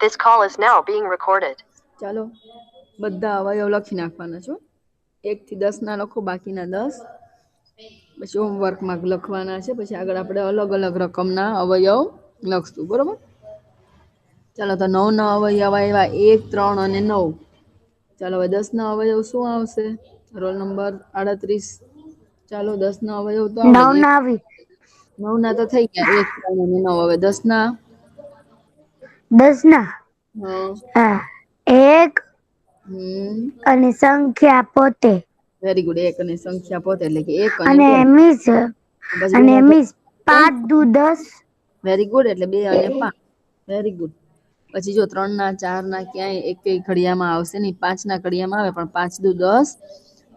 This call is now being recorded. ચાલો બધા અવયવ લખી નાખવાના છો. 1 થી 10 ના લખો, બાકીના 10 પછી હોમવર્કમાં લખવાના છે. પછી આગળ આપણે અલગ અલગ રકમના અવયવ લખશું, બરોબર? ચાલો તો 9 ના અવયવ આવ્યા 1, 3 અને 9. ચાલો હવે 10 ના અવયવ શું આવશે? Roll number 38. ચાલો 10 ના અવયવ તો આવડે જ. 9 ના તો થઈ ગયા, 1, 3 અને 9. હવે 10 ના 10 ના હા 1 અને સંખ્યા પોતે. Very good. 1 અને સંખ્યા પોતે એટલે કે 1 અને 2. મિસ પછી અને બેના મિસ 5 દુ 10. Very good. એટલે 2 અને 5. Very good. પછી જો 3 ના 4 ના ક્યાંય એક ઘડિયામાં આવશે નહીં, 5 ના ઘડિયામાં આવે, પણ 5 દુ 10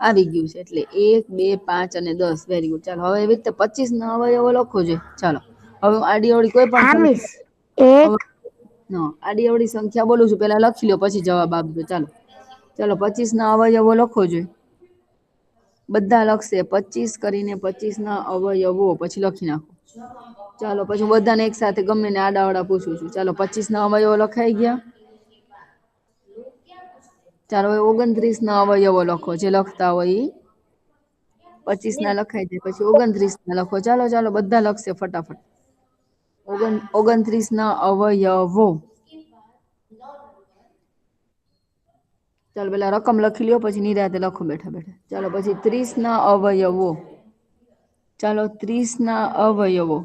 આવી ગયું છે. એટલે 1, 2, 5 અને 10. Very good. ચાલો હવે એવી રીતે 25 ના અવયવો લખો જોઈએ. ચાલો હવે આડી અવળી કોઈ પણ હા મિસ. સંખ્યા 1 આડી અવળી સંખ્યા બોલું છું, પેલા લખી લો પછી જવાબ આપજો. ચાલો 25 ના અવયવો લખો જોઈએ. બધા લખશે 25 કરીને 25 ના અવયવો પછી લખી નાખો. ચાલો પછી બધાને એક સાથે ગમે ને આડાઅવળા પૂછું છું. ચાલો 25 ના અવયવો લખાઈ ગયા. ચાલો 29 ના અવયવો લખો, જે લખતા હોય. 25 ના લખાઈ જાય પછી 29 ના લખો. ચાલો ચાલો બધા લખશે ફટાફટ. 29 ના અવયવો. ચાલો પેલા રકમ લખી લ્યો, પછી નિરાતે લખો બેઠા બેઠા. ચાલો પછી 30 ના અવયવો. ચાલો 30 ના અવયવો.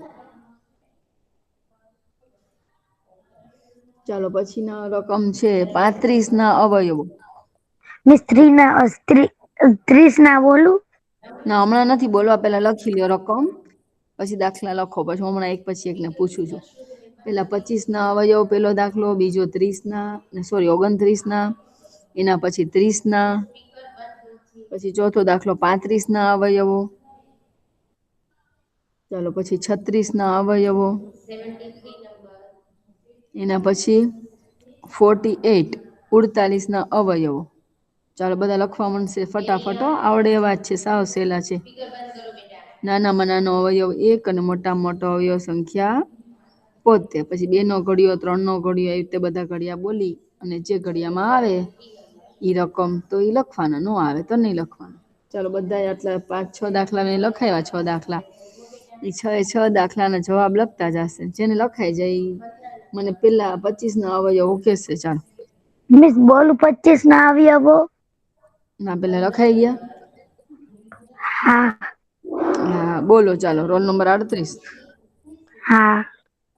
ચાલો પછી ના રકમ છે 35 ના અવયવો. મિસ 30 ના બોલું? ના હમણાં નથી બોલવા, પેલા લખી લ્યો રકમ, પછી દાખલા લખો. પછી હમણાં એક પછી એકને પૂછું છું. પેલા 25 ના અવયવ પેલો દાખલો, બીજો 29 ના, એના પછી 30 ના, પછી ચોથો દાખલો 35 ના અવયવો. ચાલો પછી 36 ના અવયવો. એના પછી 48 ના અવયવો. ચાલો બધા લખવા માંડશે ફટાફટ. આવડે એવા જ છે, સાવ સહેલા છે. નાનામાં નાનો અવયવ 1 અને મોટામાં મોટો અવયવ સંખ્યા પોતે. પછી 2 નો ઘડિયો, 3 નો ઘડિયો, એવી રીતે બધા ઘડિયા બોલી અને જે ઘડિયામાં આવે ઈ રકમ તો ઈ લખવાના, નો આવે તો નહીં લખવાના. ચાલો બધા આટલા 5-6 દાખલા મેં લખાવ્યા. 6 દાખલા. એ 6 દાખલાના જવાબ લખતા જશે. જેને લખાઈ જાય મને પેલા 25 ના અવયવો કહેશે. ચાલો મિસ બોલું 25 ના અવયવો? ના પેલા લખાઈ ગયા? હા હા બોલો. ચાલો રોલ નંબર 38. હા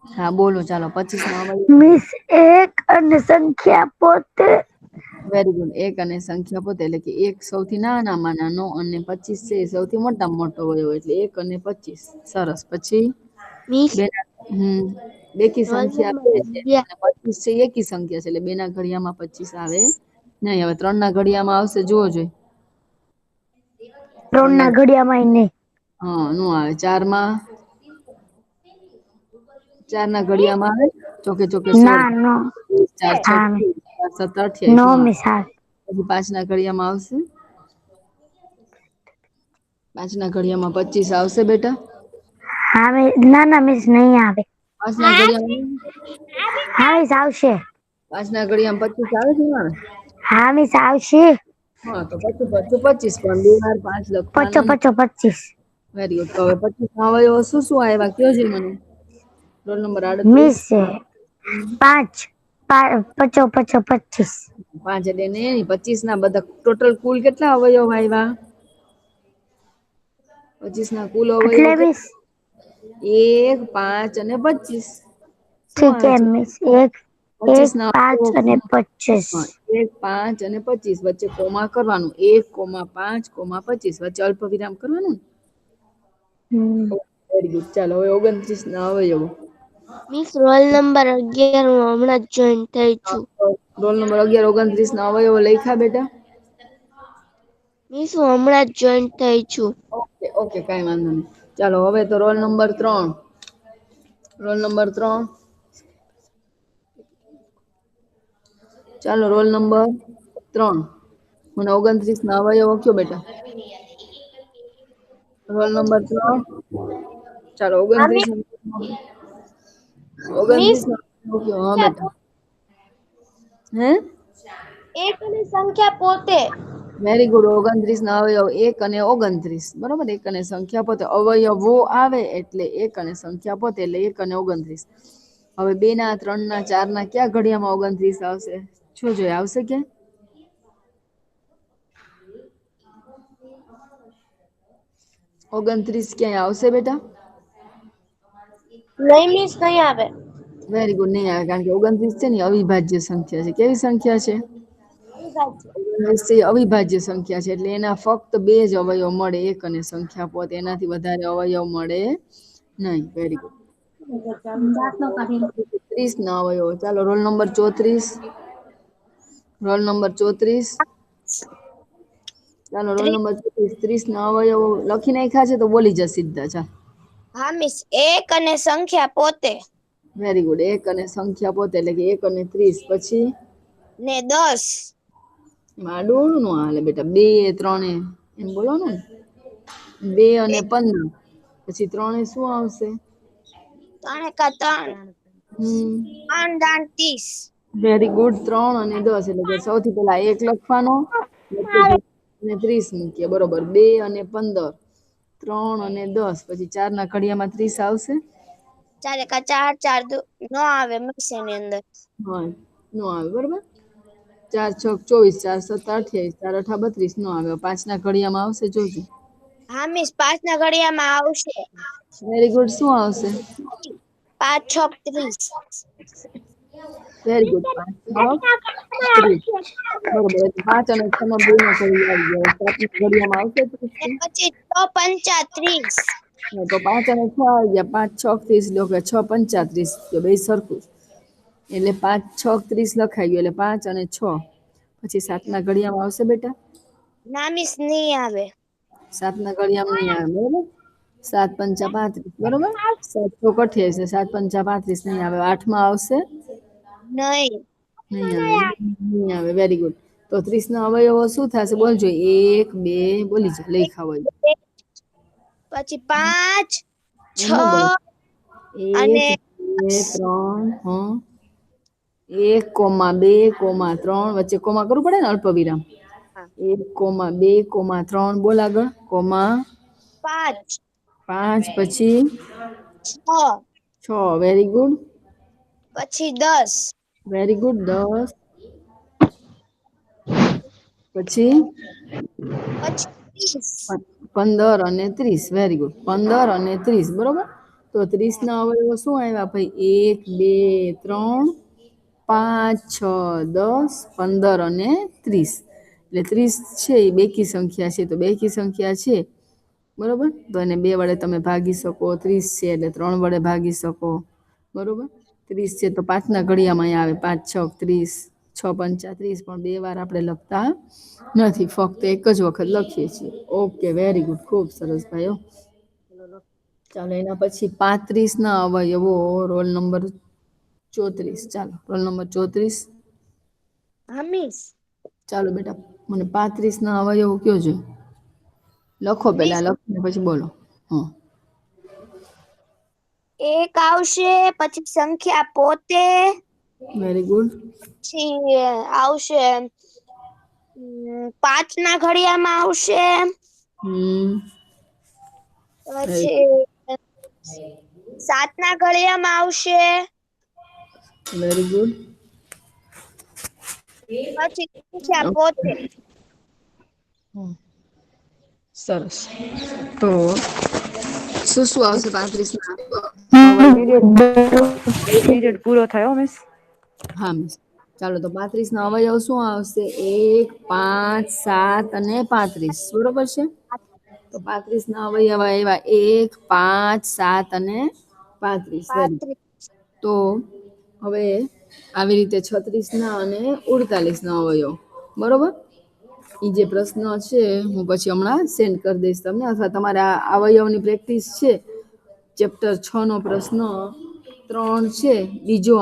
હા બોલો. ચાલો 25 ના અવયવ. મિસ 1 અને સંખ્યા પોતે. Very good. 1 અને સંખ્યા પોતે એટલે કે 1 સૌથી નાનામાં નાનો અને 25 છે સૌથી મોટામાં મોટો અવયવ, એટલે 1 અને 25. સરસ. પછી મિસ બેકી રોલ સંખ્યા નંબર 2 છે 11. અને 25 છે એકી સંખ્યા છે, એટલે 2 ના ઘડિયામાં 25 આવે નહીં. હવે 3 ના ઘડિયામાં આવશે, જુઓ જોઈ. 3 ના ઘડિયામાં નહીં. હા નો આવે. 4 ના ઘડિયામાં આવે. ચોકે ચોકે 16, ના નો 4, 6, હા 4, 7, 28 નો નો આવે. મિસ આવે. પછી 5 ના ઘડિયામાં આવશે. 5 ના ઘડિયામાં 25 આવશે બેટા. હા ના ના મિસ નહીં આવે. 5 ના ઘડિયામાં હા મિસ આવશે. 5 ના ઘડિયામાં 25 આવે કે ન આવે? હા મિસ આવશે. હા તો પછી 25 પણ 2 વાર 5 પચો લખવાના. પચો 25. Very good. તો હવે 25 ના અવયવો શું શું આવ્યા કયો છે મને? Roll number 38. મિસ 5 પચો પચો 25. 5 એટલે ને 25 ના બધા ટોટલ કુલ કેટલા અવયવ આવ્યા? 25 ના કુલ અવયવો એટલે મિસ કેટલા? 1, 5 અને 25. શું ઠીક આવે હે છે? મિસ 1, 25 ના 5 અવયવો. અને 25. 1, 5 અને 25 વચ્ચે કોમા કરવાનું. 1, 5, 25 વચ્ચે અલ્પ વિરામ કરવાનું. Very good. ચાલો હવે 29 ના અવયવો. મિસ રોલ નંબર 11 હું હમણાં જ જોઈન થઈ છું. રોલ નંબર 11 29 ના અવયવો લખ્યા બેટા? મિસ હું હમણાં જ જોઈન થઈ છું. ઓકે ઓકે કઈ વાંધો નહીં. ચાલો હવે તો રોલ નંબર 3. Roll number 3. ચાલો રોલ નંબર 3. મને 29 ના અવયવો કયો બેટા? Roll number 3. ચાલો હા 29. મિસ 29. ઓકે હા બેટા. હે એક અને સંખ્યા પોતે. Very good. 29 ના અવયવ 1 અને 29. બરોબર. 1 અને સંખ્યા પોતે અવયવો આવે એટલે 1 અને સંખ્યા પોતે એટલે 1 અને 29. હવે 2 ના 3 ના 4 ના ક્યાં ઘડિયામાં 29 આવશે? શું જોઈએ આવશે કે? 29 ક્યાંય આવશે બેટા? નહીં મિસ નહીં આવે. Very good. નહીં આવે કારણ કે 29 છે ને અવિભાજ્ય સંખ્યા છે. કેવી સંખ્યા છે? અવિભાજ્ય. 29 અવિભાજ્ય સંખ્યા છે એટલે એના ફક્ત 2 જ અવયવ મળે. 1 અને સંખ્યા પોતે. એનાથી વધારે અવયવ મળે નહીં. Very good. 30 ના અવયવ. ચાલો રોલ નંબર 34. Roll number 34. ચાલો રોલ નંબર 34. 30 ના અવયવ લખી નાખ્યા છે તો બોલી જા સીધા. ચાલ. હા મિસ. 1 અને સંખ્યા પોતે. Very good. 1 અને સંખ્યા પોતે એટલે કે 1 અને 30. પછી ને 10. આડું નો હાલે બેટા. 2 3 એમ બોલવાનું ને. 2 અને 15. પછી 3 શું આવશે? 3 એકા 3. 3 દાન 30. Very good. 3 અને 10 એટલે કે સૌથી પહેલા 1 લખવાનો, અને 30 મૂકીએ. બરોબર. 2 અને 15. 3 અને 10 પછી 4 ના ઘડિયામાં 30 આવશે? 4 એકા 4. 4 નો આવે મિસ એની અંદર. હા નો આવે. બરોબર. 4 6 24. 4 7 28. 4 8 32 નો આવે. 5 ના ઘડિયામાં આવશે જોજો. હા મિસ 5 ના ઘડિયામાં આવશે. Very good. શું આવશે? 5 6 30. Very good. 5 6 30. બરોબર. 5 અને 6 નો 2 નો ઘડિયો આવી ગયો. 7 ના ઘડિયામાં આવશે 30? ને પછી 6 પંચા 30. તો 5 અને 6 આવી ગયા. 5 6 30 લો કે 6 પંચા 30. તો બે સરખું. એટલે 5 6 30 લખાઈ ગયું. એટલે 5 અને 6. પછી 7 ના ઘડિયામાં આવશે બેટા? ના મિસ નહીં આવે. 7 ના ઘડિયામાં નહીં આવે. બરોબર. 7 પંચા 35. બરોબર. 7 ચોક 28. 7 પંચા 35 નહીં આવે. 8 માં આવશે? નહીં. નહીં આવે. નહીં આવે. Very good. તો 30 ના અવયવો શું થશે? બોલજો. 1 2 બોલી જા. લખ્યા હોય. પછી 5 એમ ન બોલે. 6 1 અને 2 3 હા 1 કોમા 2 કોમા 3 વચ્ચે કોમા કરવું પડે ને અલ્પ વિરામ. 1 કોમા 2 કોમા 3 બોલ આગળ. કોમા 5 5 પછી 6 6. Very good. પછી 10 વેરી ગુડ. 10 પછી પછી 30 15 અને 30. Very good. 15 અને 30. બરોબર. તો 30 ના અવયવો શું આવ્યા ભાઈ? 1 2 3 5 6 10 15 અને 30. એટલે 30 છે એ બેકી સંખ્યા છે. તો બેકી સંખ્યા છે. બરોબર. તો એને 2 વડે તમે ભાગી શકો. 30 છે એટલે 3 વડે ભાગી શકો. બરોબર. 30 છે તો 5 ના ઘડિયામાં આવે. 5 6 30. 6 પંચા 30. પણ 2 વાર આપણે લખતા નથી. ફક્ત એક જ વખત લખીએ છીએ. ઓકે. Very good. ખૂબ સરસ ભાઈઓ. ચાલો એના પછી 35 ના અવયવો. Roll number 34. ચાલો રોલ નંબર 34. હા મિસ. ચાલો બેટા. મને 35 ના અવયવો કયો છે? લખો મિસ પેલા. લખીને પછી બોલો. હા 1 આવશે. પછી સંખ્યા પોતે. Very good. પછી આવશે 5 ના ઘડિયામાં આવશે. પછી 7 ના ઘડિયામાં આવશે. Very good. પછી સંખ્યા પોતે. સરસ. તો શું શું આવશે 35 ના? પીરિયડ પૂરો થયો મિસ. હા મિસ. ચાલો તો 35 ના અવયવ શું આવશે? 1 5 7 અને 35. બરોબર છે. તો 35 ના અવયવ આવ્યા 1 5 7 અને 35. Very good. 35 તો હવે આવી રીતે 36 ના અને 48 ના અવયવ. બરોબર. એ જે પ્રશ્ન છે હું પછી હમણાં સેન્ડ કરી દઈશ તમને. અથવા તમારા અવયવની પ્રેક્ટિસ છે. ચેપ્ટર 6 નો પ્રશ્ન 3 છે. બીજો